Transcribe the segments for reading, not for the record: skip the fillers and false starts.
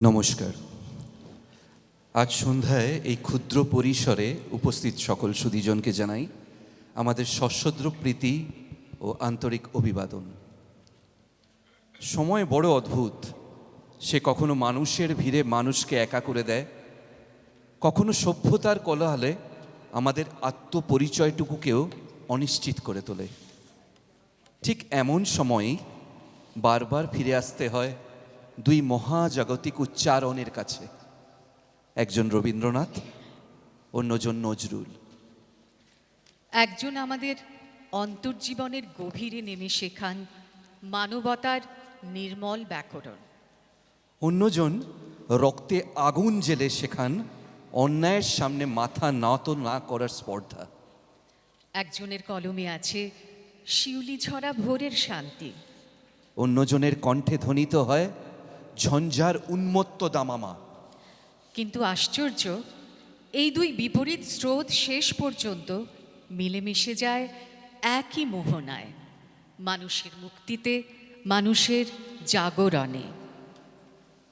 নমস্কার। আজ সন্ধ্যায় এই ক্ষুদ্র পরিসরে উপস্থিত সকল সুধীজনকে জানাই আমাদের সশ্রদ্ধ প্রীতি ও আন্তরিক অভিবাদন। সময় বড় অদ্ভুত। সে কখনো মানুষের ভিড়ে মানুষকে একা করে দেয়, কখনো সভ্যতার কোলাহলে আমাদের আত্মপরিচয়টুকুকেও অনিশ্চিত করে তোলে। ঠিক এমন সময়েই বারবার ফিরে আসতে হয় দুই মহাজাগতিক উচ্চারণের কাছে, একজন রবীন্দ্রনাথ, অন্যজন নজরুল। একজন আমাদের অন্তর্জীবনের গভীরে নেমে শেখান মানবতার নির্মল ব্যাকরণ, অন্যজন রক্তে আগুন জেলে শেখান অন্যায়ের সামনে মাথা নত না করার স্পর্ধা। একজনের কলমে আছে শিউলি ঝরা ভোরের শান্তি, অন্যজনের কণ্ঠে ধ্বনিত হয় ঝঞ্ঝার উন্মত্ত দামামা। কিন্তু আশ্চর্য, এই দুই বিপরীত স্রোত শেষ পর্যন্ত মিলেমিশে যায় একই মোহনায়, মানুষের মুক্তিতে, মানুষের জাগরণে।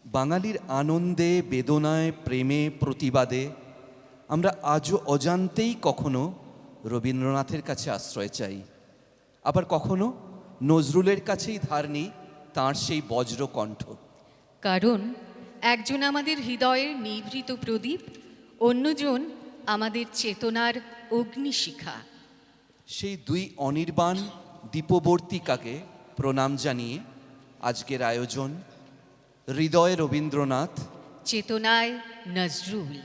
বাঙালির আনন্দে, বেদনায়, প্রেমে, প্রতিবাদে আমরা আজও অজান্তেই কখনো রবীন্দ্রনাথের কাছে আশ্রয় চাই, আবার কখনো নজরুলের কাছেই ধার নিই তাঁর সেই বজ্র কণ্ঠ। কারণ একজন আমাদের হৃদয়ের নিভৃত প্রদীপ, অন্যজন আমাদের চেতনার অগ্নিশিখা। সেই দুই অনির্বাণ দীপবর্তিকাকে প্রণাম জানিয়ে আজকের আয়োজন হৃদয়ে রবীন্দ্রনাথ, চেতনায় নজরুল।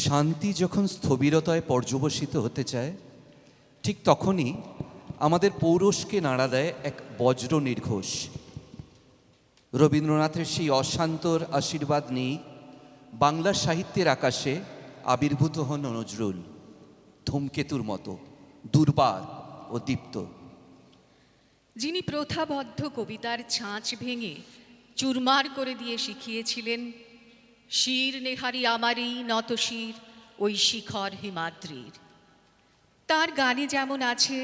শান্তি যখন স্থবিরতায় পর্যবসিত হতে চায়, ঠিক তখনই আমাদের পৌরষকে নাড়া দেয় এক বজ্র নির্ঘোষ। রবীন্দ্রনাথের সেই অশান্তর আশীর্বাদ নিয়েই বাংলা সাহিত্যের আকাশে আবির্ভূত হন নজরুল, ধূমকেতুর মতো দুর্বার ও দীপ্ত। যিনি প্রথাবদ্ধ কবিতার ছাঁচ ভেঙে চুরমার করে দিয়ে শিখিয়েছিলেন শির নেহারি আমারই নত শির ওই শিখর হিমাদ্রির। তার গানে যেমন আছে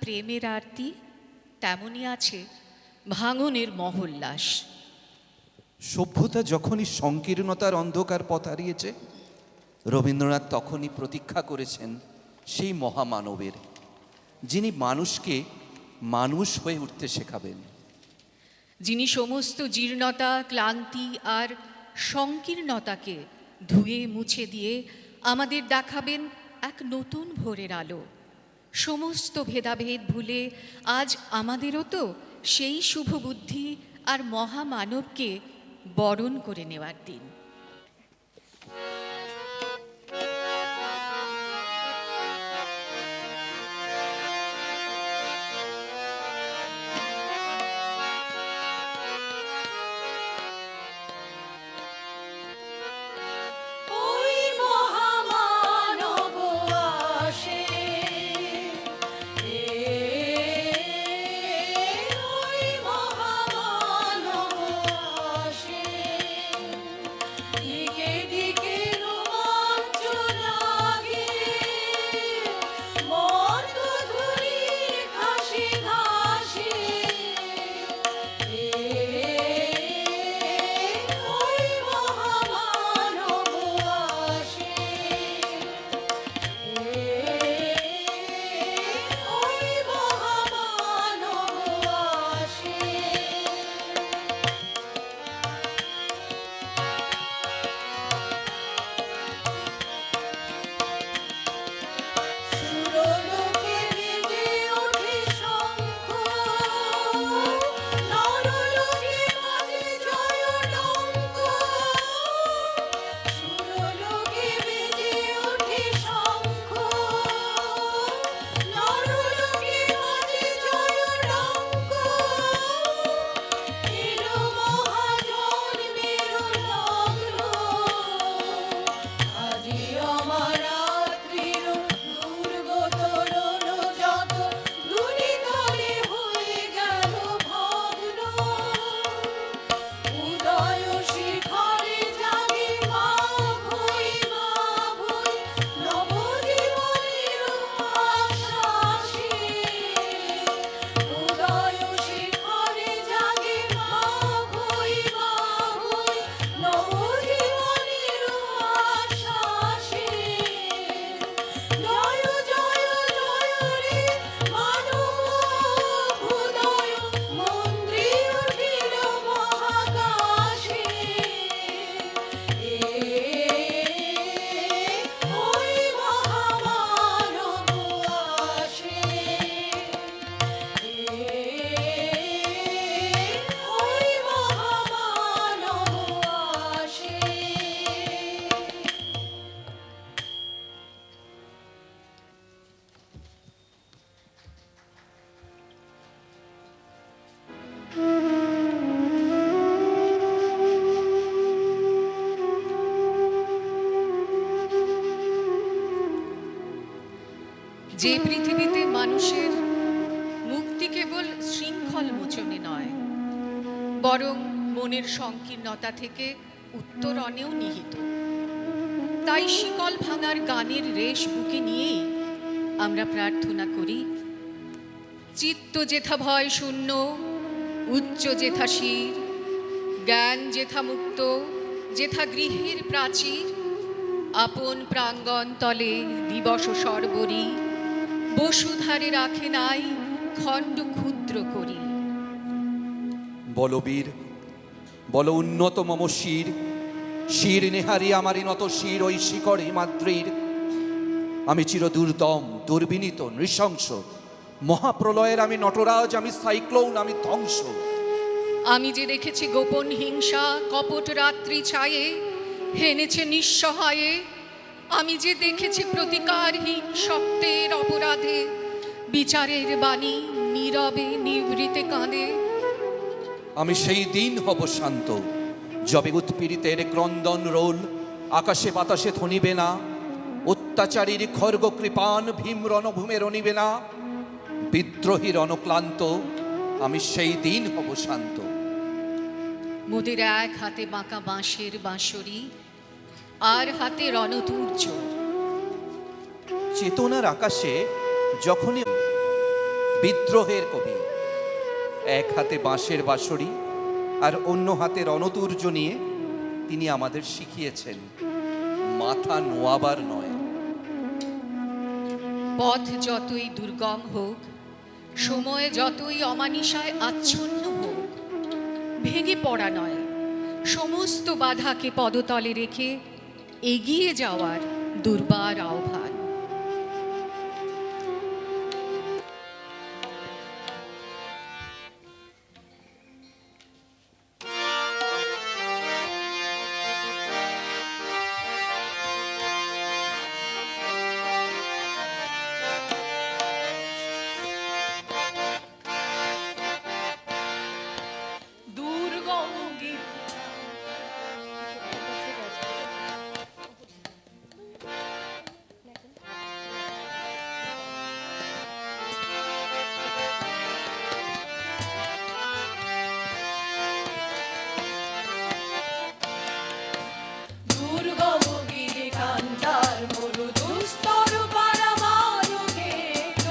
প্রেমের আরতি, তেমনই আছে ভাঙনের মহোল্লাস। সভ্যতা যখনই সংকীর্ণতার অন্ধকার পথ হারিয়েছে, রবীন্দ্রনাথ তখনই প্রতীক্ষা করেছেন সেই মহামানবের, যিনি মানুষকে মানুষ হয়ে উঠতে শেখাবেন। যিনি সমস্ত জীর্ণতা, ক্লান্তি আর সংকীর্ণতাকে ধুয়ে মুছে দিয়ে আমাদের দেখাবেন এক নতুন ভোরের আলো। সমস্ত ভেদাভেদ ভুলে আজ আমাদেরও তো সেই শুভ বুদ্ধি আর মহামানবকে বরণ করে নেওয়ার দিন। যে পৃথিবীতে মানুষের মুক্তি কেবল শৃঙ্খল মোচনে নয়, বরং মনের সংকীর্ণতা থেকে উত্তরণেও নিহিত। তাই শিকল ভাঙার গানের রেশ বুকে নিয়েই আমরা প্রার্থনা করি, চিত্ত যেথা ভয় শূন্য, উচ্চ যেথা শির, জ্ঞান যেথা মুক্ত, যেথা গৃহের প্রাচীর, আপন প্রাঙ্গণ তলে দিবস সর্বরী, বসুধারে রাখে নাই খণ্ড ক্ষুদ্র করি। বলবীর বল উন্নত মম শির, শির নেহারি আমারই নত শির ওই শিকড় হিমাদ্রির। আমি চির দুর্দম, দুর্বিনীত, নৃশংস, মহাপ্রলয়ের আমি নটরাজ, আমি সাইক্লোন, আমি ধ্বংস। আমি যে দেখেছি গোপন হিংসা কপট রাত্রি ছায়ে হেনেছে নিঃসহায়ে, আমি যে দেখেছি প্রতিকারহীন সত্যের অপরাধে বিচারের বাণী নীরবে নিভৃতে কাঁদে। আমি সেই দিন হব শান্ত, যবে উৎপীড়িতের ক্রন্দন রোল আকাশে বাতাসে থনিবে না, অত্যাচারীর খর্গ কৃপান ভীম রণভূমে রনিবে না, বিদ্রোহীর অনক্লান্ত আমি সেই দিন হব শান্ত। মোদের এক হাতে বাঁকা বাঁশের বাঁশরি, আর হাতে রণতুর্য। চেতনার আকাশে যখনই বিদ্রোহের কবি, এক হাতে বাঁশের বাঁশরি আর অন্য হাতে রণতুর্য নিয়ে তিনি আমাদের শিখিয়েছেন মাথা নোয়াবার নয়। পথ যতই দুর্গম হোক, সময় যতই অমানিসায় আচ্ছন্ন হোক, ভেঙে পড়া নয়, সমস্ত বাধাকে পদতলে রেখে এগিয়ে যাওয়ার দুর্বার আহ্বান। দুর্গম গিরি দুর্গম গিরি কান্তার মরু দুস্তর পারামারুহে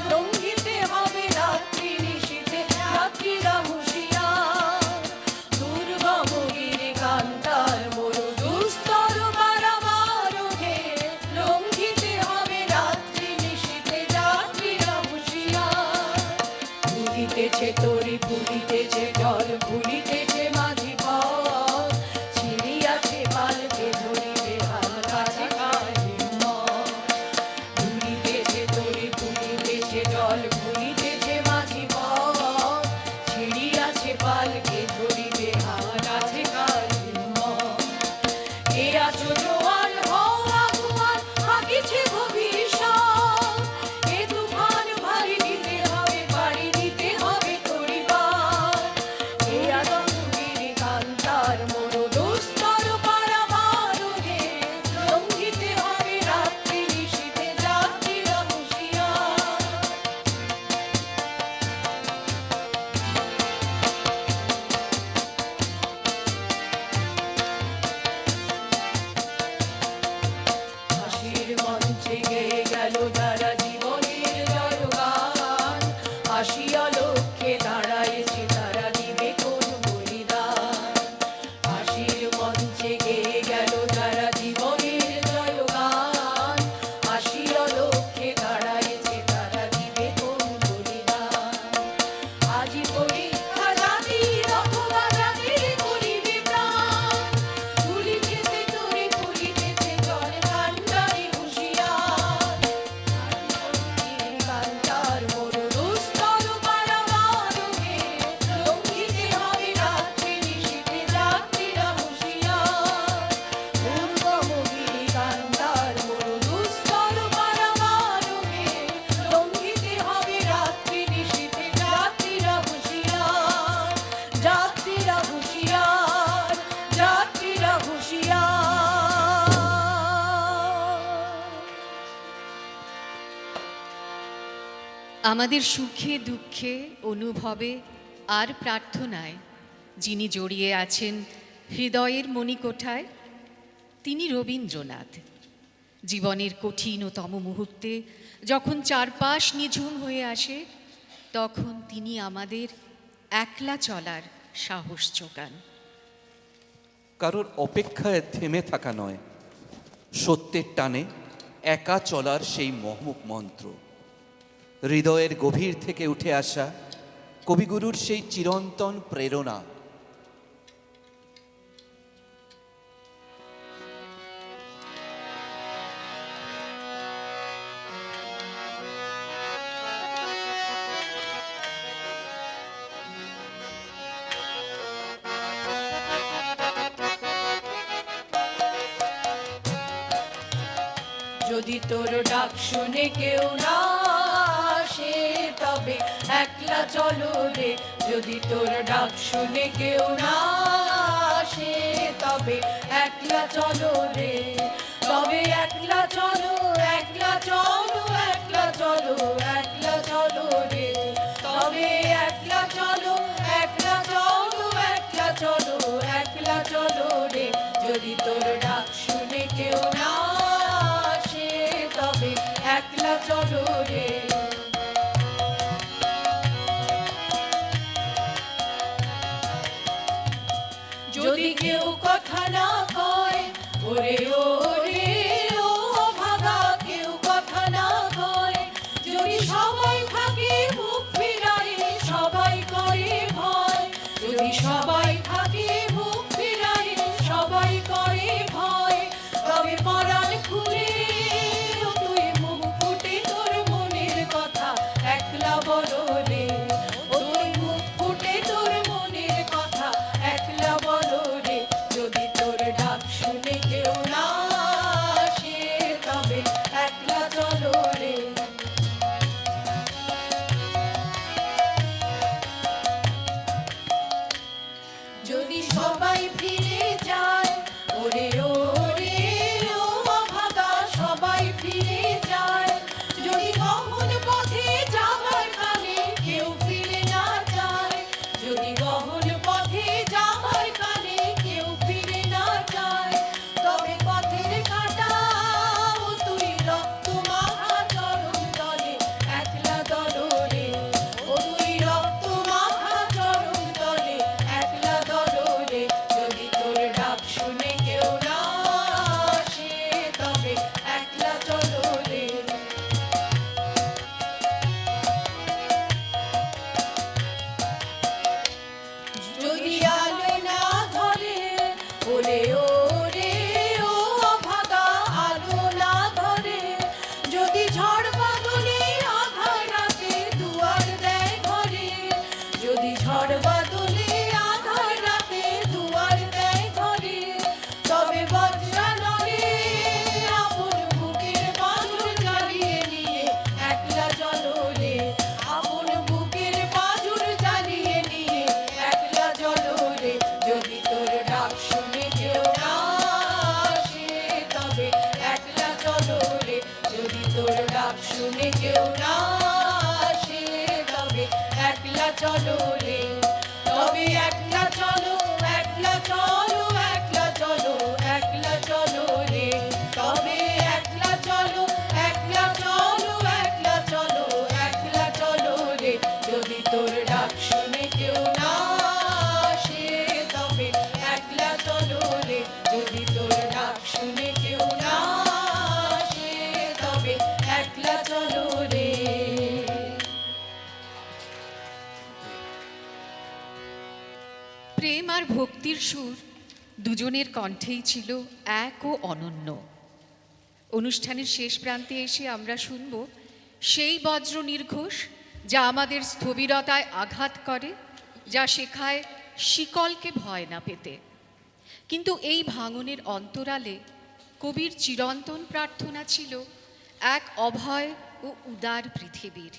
লঙ্ঘিতে হবে রাত্রি নিশীথে রাত্রিরা হুঁশিয়ার। দুর্গম গিরি কান্তার মরু দুস্তর পারামারুহে লঙ্ঘিতে হবে রাত্রি নিশীথে রাত্রিরা হুঁশিয়ার। ভুলিতেছে তরি ভুলিতেছে জল ভুলিতেছে মাঝি পথ ছিড়িয়াছে পালকে ধরিবে হাল কাছে ভুলিতেছে তরি ভুলিতেছে জল ভুলিতেছে মাঝি পথ ছিড়িয়াছে পালকে ধরিবে হাল কাছে এ আছো জোয়ার হওয়া ভুয়ার হাকিছে ভবিষ্যৎ এ তুফান ভারী দিতে হবে পাড়ি দিতে হবে তরিবার। এ আদমগিরি কান্তার মরু দুস্তর পারামারুহে লঙ্ঘিতে হবে রাত্রি নিশীথে যাত্রীরা হুঁশিয়ার। হাসির মঞ্চে গেয়ে গেল যারা জীবনের জয়গান আসিয়া লক্ষ্যে দাঁড়াইছে তারা দিবে কোন বলিদান। হাসির মঞ্চে গেয়ে গেল যারা জীবনের জয়গান আসিয়া লক্ষ্যে দাঁড়াইছে তারা দিবে কোন বলিদান। আজি পরীক্ষা জাতির অথবা জাতির করিবে প্রাণ তুলিতেছে তরি তুলিতেছে জল কান্ডারি হুঁশিয়ার। কান্তার মরু দুস্তর পারামারুহে লঙ্ঘিতে হবে রাত্রি নিশীথে যাত্রীরা হুঁশিয়ার। দুর্গম গিরি কান্তার মরু দুস্তর পারামারুহে লঙ্ঘিতে হবে রাত্রি নিশীথে যাত্রীরা হুঁশিয়ার। যাত্রীরা হুঁশিয়ার যাত্রীরা হুঁশিয়ার। আমাদের সুখে দুঃখে অনুভবে আর প্রার্থনায় যিনি জড়িয়ে আছেন হৃদয়ের মণিকোঠায়, তিনি রবীন্দ্রনাথ। জীবনের কঠিনতম মুহূর্তে যখন চারপাশ নিঝুম হয়ে আসে, তখন তিনি আমাদের একলা চলার সাহস যোগান। কারোর অপেক্ষায় থেমে থাকা নয়, সত্যের টানে একা চলার সেই মহমুখ মন্ত্র, হৃদয়ের গভীর থেকে উঠে আসা কবিগুরুর সেই চিরন্তন প্রেরণা। যদি তোর ডাক শুনে কেউ না আসে তবে একলা চলো রে। যদি তোর ডাক শুনে কেউ না আসে তবে একলা চলো রে। তবে একলা চলো একলা চলো একলা চলো একলা চলো রে। তবে একলা চলো একলা চলো একলা চলো একলা চলো রে। যদি তোর ডাক শুনে কেউ না আসে তবে একলা চলো রে। যদি কেউ কথা না কয় ওরে ওরে ও ভাগা, কেউ কথা না সবাই থাকে মুখ ফিরায়, সবাই করে ভয়, তবে পরাণ খুলে ও তুই মুখ ফুটে তোর মনের কথা একলা বলো রে। ও তুই মুখ ফুটে তোর মনের কথা একলা বলো রে। যদি তোর ডাক শুনে কেউ না আসে তবে একলা চলো রে। যদি সবাই ফিরে যায়, ওরে ওরে ও অভাগা সবাই ফিরে যায়, যদি গহন পথে যাবার কালে কেউ ফিরে না যায়, যদি গহন পথে যাবার কালে কেউ ফিরে না যায়, তবে পথের কাঁটা ও তুই রক্ত মাখা চরণ তলে একলা দলরে। ও তুই রক্ত মাখা চরণ তলে একলা দলরে। যদি তোর ডাক শুনে কেউ না আসে তবে একলা চলো রে। যদি আলো না ধরে, ওরে ওরে ও অভাগা আলো না ধরে, যদি ঝড় বাদলে আধার রাতে দুয়ার দেয় ঘরে, যদি ঝড় বাদলে আধার রাতে দুয়ার দেয় ঘরে, তবে বজ্রা নড়ে আপন বুকের পাঁজর জ্বালিয়ে নিয়ে একলা চলো রে। আপন বুকের পাঁজর জ্বালিয়ে নিয়ে একলা চলো রে। যদি তোর ডাক শুনে কেউ না আসে তবে একলা চলো রে। যদি তোর ডাক শুনে কেউ না আসে তবে একলা চলো রে। তবে একলা চলো, একলা চলো, একলা চলো, একলা চলো রে। তবে একলা চলো, একলা চলো, একলা চলো, একলা চলো রে। যদি তোর ডাক শুনে কেউ না আসে তবে একলা চলো রে। যদি তোর ডাক শুনে কেউ না আসে তবে একলা চলো রে। প্রেম আর ভক্তির সুর দুজনের কণ্ঠেই ছিল এক ও অনন্য। অনুষ্ঠানের শেষ প্রান্তে এসে আমরা শুনব সেই বজ্র নির্ঘোষ যা আমাদের স্থবিরতায় আঘাত করে, যা শেখায় শিকলকে ভয় না পেতে। কিন্তু এই ভাঙনের অন্তরালে কবির চিরন্তন প্রার্থনা ছিল এক অভয় ও উদার পৃথিবীর।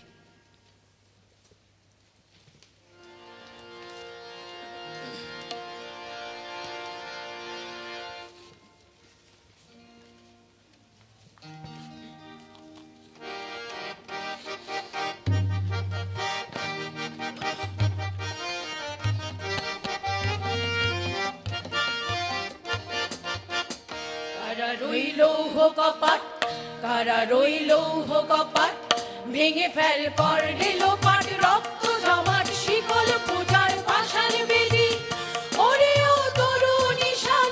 কারা রইল কপাট, কারা রইল কপাট, ভেঙে ফেল কর রেল পাট, রক্ত জমাট শিকল পূজার পাষাণ বেদি। ওরে ও তরু নিশান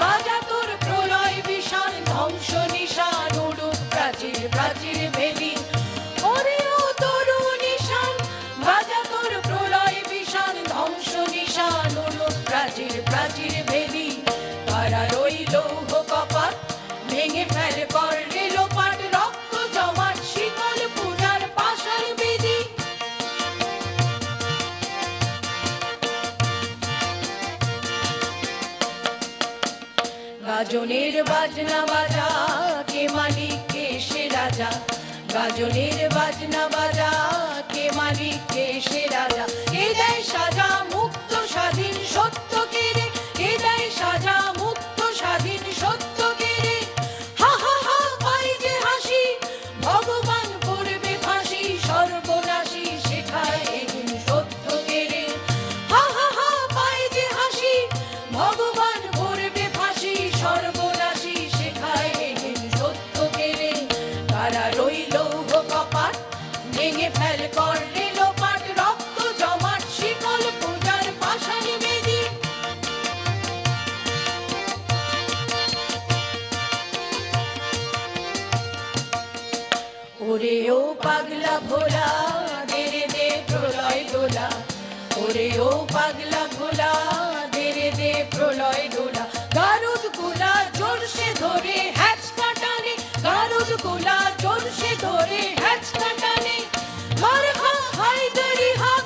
বাজা তোর প্রলয় বিষাণ, ধ্বংস নিশান উড়ুক প্রাচীর প্রাচীর ভেদি। ওরে ও তরু নিশান বাজা তোর প্রলয় বিষাণ, ধ্বংস নিশান উড়ুক প্রাচীর প্রাচীর ভেদি। কারা রইল কপাট, ভেঙে ফেল কর রেল পাট, রক্ত জমাট শিকল পূজার পাষাণ বেদি। গাজনের বাজনা বাজা, কে মালিক কে সে রাজা। গাজনের বাজনা বাজা, কে মালিক কে সে রাজা। কে দেয় সাজা মুক্ত স্বাধীন সত্য কে রে, কে দেয় সাজা মুক্ত স্বাধীন সত্য কে রে। হা হা হা পাই যে হাসি, ভগবান করবে ফাঁসি, সর্বনাশী শেখায় এগুন সত্য কে রে। হা হা হা পাই যে হাসি, ভগবান করবে ফাঁসি, সর্বনাশী শেখায় এগুন সত্য কে রে। কারা রইল কপাট, ভেঙে ফেল কর রেল পাট, রক্ত জমাট শিকল পূজার পাষাণ বেদি। ওরে ও পাগলা ভোলা, দে রে দে প্রলয় দোলা। ওরে ও পাগলা ভোলা দে রে দে প্রলয় দোলা গারুদ গোলা জোরসে ধরে হ্যাচকা টানে গারুদ গোলা জোরসে ধরে হ্যাচকা টানে মার হা হায়দারি হাক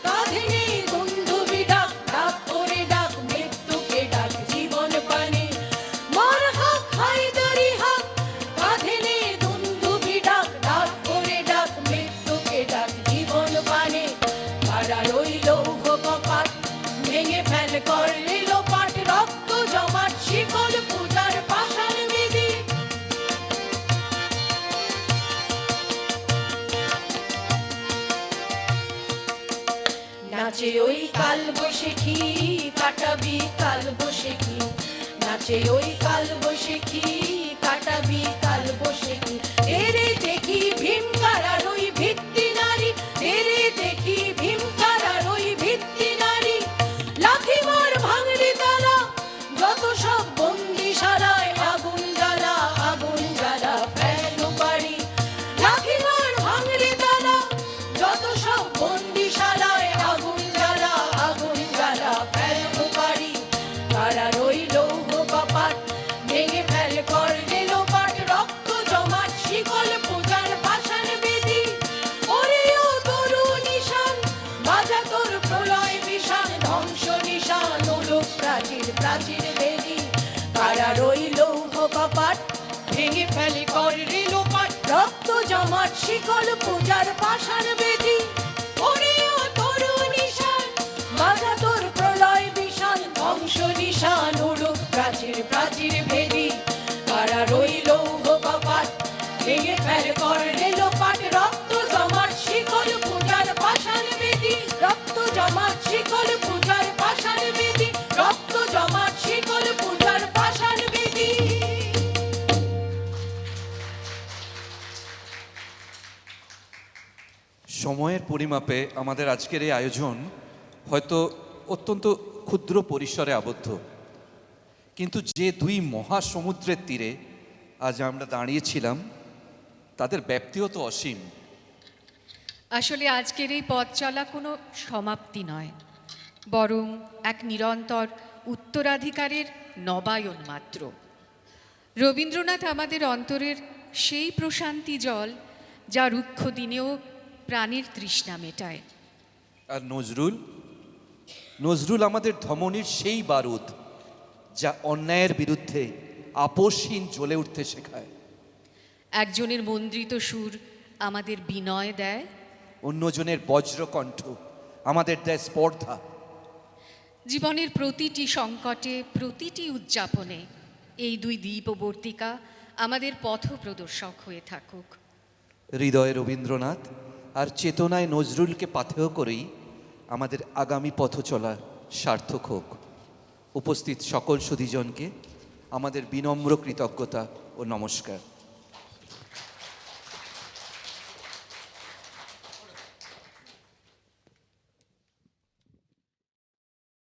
কাঁধে নেই দুন্দুবি ডাক ডাক করে ডাক মৃত্যুকে ডাক জীবন পানে মার হাক হায়দারি হাক কাঁধে নেই দুন্দুবি ডাক ডাক করে ডাক মৃত্যুকে ডাক জীবন পানে কারা রইল কপাট ভেঙে ফেল করলে লোপাট রক্ত জমাট শিকল পূজার পাষাণ বিধি নাচে ওই কাল বসে খি কাটাবি কাল বসে খি নাচে ওই কাল বসে খি কাটাবি কাল বসে খি এরে দেখি ভীমকারার ওই ভিত্তি নারী এরে দেখি ভীমকারার ওই ভিত্তি নারী লাথি মার ভাঙড়ি তালা যত সব বন্দিশালায় আগুন জ্বালা ফেলো বাড়ি লাথি মার ভাঙড়ি তালা যত সব বন্দিশালায় আগুন জ্বালা ফেলো বাড়ি তারা রইল কপাট ভেঙে ফেল করলে লোপাট রক্ত জমাট শিকল পূজার পাষাণ বিধি ওরে ও তরু নিশান বাজা তোর প্রলয় বিষাণ ধ্বংস নিশান ওলুক প্রাচীর প্রাচীর বেদি কারা রইল কপাট ভেঙে ফেলে করলে লোপাট রক্ত জমাট শিকল পূজার পাষাণ বিধি ওরে ও তরু নিশান বাজা তোর প্রলয় বিষাণ ধ্বংস নিশান ওলুক প্রাচীর প্রাচীর ভেদি কারা রইল কপাট ভেঙে ফেল করলে লোপাট রক্ত জমাট শিকল পূজার পাষাণ বিধি রক্ত জমাট শিকল পূজার পাষাণ বিধি রক্ত জমাট শিকল পূজার পাষাণ বিধি সময়ের পরিমাপে আমাদের আজকের এই আয়োজন হয়তো অত্যন্ত ক্ষুদ্র পরিসরে আবদ্ধ, কিন্তু যে দুই মহাসমুদ্রের তীরে আজ আমরা দাঁড়িয়েছিলাম তাদের ব্যাপ্তিও তো অসীম। আসলে আজকের এই পথ চলা কোনো সমাপ্তি নয়, বরং এক নিরন্তর উত্তরাধিকারের নবায়ন মাত্র। রবীন্দ্রনাথ আমাদের অন্তরের সেই প্রশান্তি জল যা রুক্ষ দিনেও প্রাণের তৃষ্ণা মেটায়। আর নজরুল আমাদের ধমনীর সেই বারুদ যা অন্যায়ের বিরুদ্ধে আপোষহীন জ্বলে উঠতে শেখায়। একজনের মন্দ্রিত সুর আমাদের বিনয় দেয়, অন্যজনের বজ্রকণ্ঠ আমাদের দেয় স্পর্ধা। জীবনের প্রতিটি সংকটে, প্রতিটি উদযাপনে এই দুই দীপবর্তিকা আমাদের পথ প্রদর্শক হয়ে থাকুক। হৃদয়ে রবীন্দ্রনাথ আর চেতনায় নজরুলকে পাথেয় করেই আমাদের আগামী পথ চলা সার্থক হোক। উপস্থিত সকল সুধীজনকে আমাদের বিনম্র কৃতজ্ঞতা ও নমস্কার।